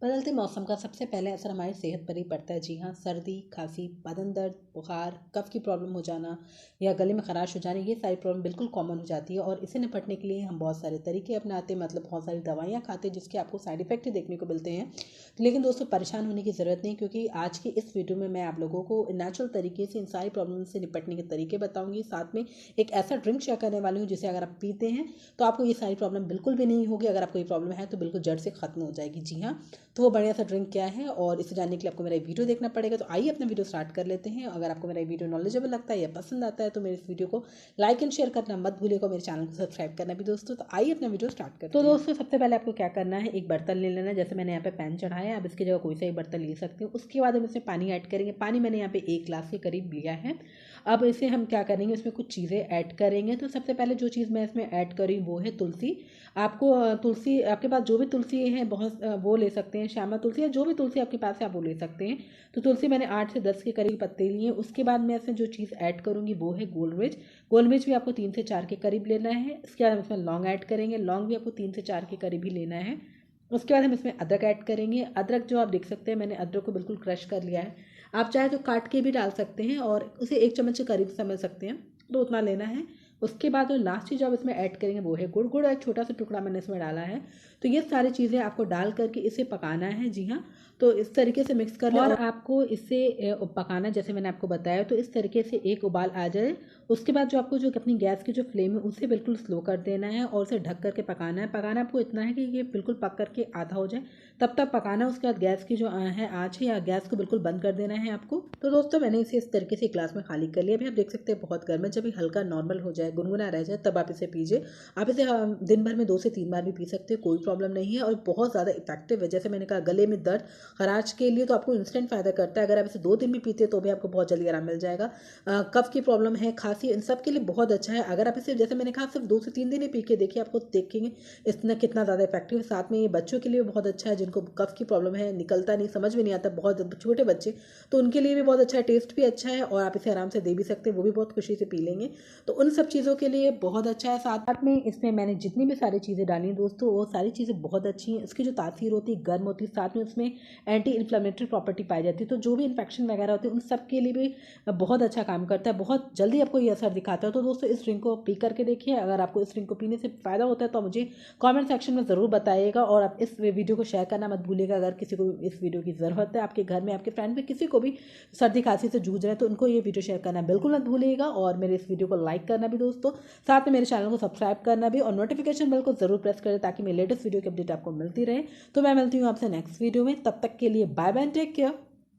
बदलते मौसम का सबसे पहले असर हमारी सेहत पर ही पड़ता है। जी हाँ, सर्दी, खांसी, बदन दर्द, बुखार, कफ की प्रॉब्लम हो जाना या गले में खराश हो जाना, ये सारी प्रॉब्लम बिल्कुल कॉमन हो जाती है। और इसे निपटने के लिए हम बहुत सारे तरीके अपनाते हैं, मतलब बहुत सारी दवाइयाँ खाते हैं जिसके आपको साइड इफेक्ट ही देखने को मिलते हैं। लेकिन दोस्तों, परेशान होने की ज़रूरत नहीं, क्योंकि आज की इस वीडियो में मैं आप लोगों को नेचुरल तरीके से इन सारी प्रॉब्लम से निपटने के तरीके बताऊँगी। साथ में एक ऐसा ड्रिंक शेयर करने वाली हूँ जिसे अगर आप पीते हैं तो आपको ये सारी प्रॉब्लम बिल्कुल भी नहीं होगी। अगर आपको ये प्रॉब्लम है तो बिल्कुल जड़ से खत्म हो जाएगी। जी हाँ, तो वो बढ़िया सा ड्रिंक क्या है और इसे जानने के लिए आपको मेरा वीडियो देखना पड़ेगा। तो आइए अपना वीडियो स्टार्ट कर लेते हैं। अगर आपको मेरा वीडियो नॉलेजेबल लगता है या पसंद आता है तो मेरे इस वीडियो को लाइक एंड शेयर करना मत भूलिएगा, मेरे चैनल को सब्सक्राइब करना भी दोस्तों। तो आइए अपना वीडियो स्टार्ट करते हैं। तो दोस्तों, सबसे पहले आपको क्या करना है, एक बर्तन ले लेना है। जैसे मैंने यहाँ पे पैन चढ़ाया है, आप इसकी जगह कोई सा एक बर्तन ले सकते हो। उसके बाद हम इसमें पानी ऐड करेंगे। पानी मैंने यहाँ पे 1 गिलास के करीब लिया है। अब इसे हम क्या करेंगे, इसमें कुछ चीज़ें ऐड करेंगे। तो सबसे पहले जो चीज़ मैं इसमें ऐड करी वो है तुलसी। आपको तुलसी, आपके पास जो भी तुलसी है बहुत वो ले सकते हैं, श्यामा तुलसी या जो भी तुलसी आपके पास है आप वो ले सकते हैं। तो तुलसी मैंने 8 से 10 के करीब पत्ते लिए। उसके बाद मैं इसमें जो चीज़ ऐड करूँगी वो है गोल मिर्च। गोल मिर्च भी आपको 3 से 4 के करीब लेना है। इसके बाद हम इसमें लौंग ऐड करेंगे। लौंग भी आपको 3 से 4 के करीब ही लेना है। उसके बाद हम इसमें अदरक ऐड करेंगे। अदरक जो आप देख सकते हैं, मैंने अदरक को बिल्कुल क्रश कर लिया है। आप चाहे तो काट के भी डाल सकते हैं और उसे 1 चम्मच के करीब समझ सकते हैं, तो उतना लेना है। उसके बाद जो लास्ट चीज़ आप इसमें ऐड करेंगे वो है गुड़। गुड़ एक छोटा सा टुकड़ा मैंने इसमें डाला है। तो ये सारी चीज़ें आपको डाल करके इसे पकाना है। जी हाँ, तो इस तरीके से मिक्स कर लें और आपको इसे पकाना जैसे मैंने आपको बताया। तो इस तरीके से एक उबाल आ जाए, उसके बाद जो आपको जो अपनी गैस की जो फ्लेम है उसे बिल्कुल स्लो कर देना है और उसे ढक करके पकाना है। पकाना आपको इतना है कि ये बिल्कुल पक करके आधा हो जाए, तब तक पकाना। उसके बाद गैस की जो है आँच है या गैस को बिल्कुल बंद कर देना है आपको। तो दोस्तों, मैंने इसे इस तरीके से ग्लास में खाली कर लिया। अभी आप देख सकते हैं बहुत गर्म है। जब ये हल्का नॉर्मल हो जाए, गुनगुना रह जाए, तब आप इसे पीजिए। आप इसे दिन भर में 2 से 3 बार भी पी सकते हैं, कोई प्रॉब्लम नहीं है और बहुत ज़्यादा इफेक्टिव है। जैसे मैंने कहा, गले में दर्द, खराश के लिए तो आपको इंस्टेंट फ़ायदा करता है। अगर आप इसे 2 दिन भी पीते हैं तो भी आपको बहुत जल्दी आराम मिल जाएगा। कफ की प्रॉब्लम है, खांसी, इन सब के लिए बहुत अच्छा है। अगर आप इसे जैसे मैंने कहा सिर्फ 2 से 3 दिन ही पी के देखिए, आपको देखेंगे इसने कितना ज़्यादा इफेक्टिव है। साथ में ये बच्चों के लिए बहुत अच्छा है, जिनको कफ की प्रॉब्लम है, निकलता नहीं, समझ में नहीं आता, बहुत छोटे बच्चे, तो उनके लिए भी बहुत अच्छा है। टेस्ट भी अच्छा है और आप इसे आराम से दे भी सकते हैं, वो भी बहुत खुशी से पी लेंगे। तो उन सब चीज़ों के लिए बहुत अच्छा है। साथ में इसमें मैंने जितनी भी सारी चीज़ें डाली दोस्तों, वो सारी चीज़ें बहुत अच्छी हैं। इसकी जो तासीर होती है गर्म होती है, साथ में उसमें एंटी इन्फ्लेमेटरी प्रॉपर्टी पाई जाती है। तो जो भी इन्फेक्शन वगैरह होती है उन सब के लिए भी बहुत अच्छा काम करता है, बहुत जल्दी आपको ये असर दिखाता है। तो दोस्तों, इस ड्रिंक को पी करके देखिए। अगर आपको इस ड्रिंक को पीने से फ़ायदा होता है तो मुझे कमेंट सेक्शन में ज़रूर बताइएगा और आप इस वीडियो को शेयर करना मत भूलिएगा। अगर किसी को इस वीडियो की ज़रूरत है, आपके घर में, आपके फ्रेंड में किसी को भी सर्दी खांसी से जूझ रहे हैं, तो उनको ये वीडियो शेयर करना बिल्कुल मत भूलिएगा और मेरे इस वीडियो को लाइक करना भी दोस्तों। साथ में मेरे चैनल को सब्सक्राइब करना भी और नोटिफिकेशन बेल को जरूर प्रेस करें ताकि मेरी लेटेस्ट वीडियो की अपडेट आपको मिलती रहे। तो मैं मिलती हूँ आपसे नेक्स्ट वीडियो में, तब तक के लिए बाय बाय, टेक केयर।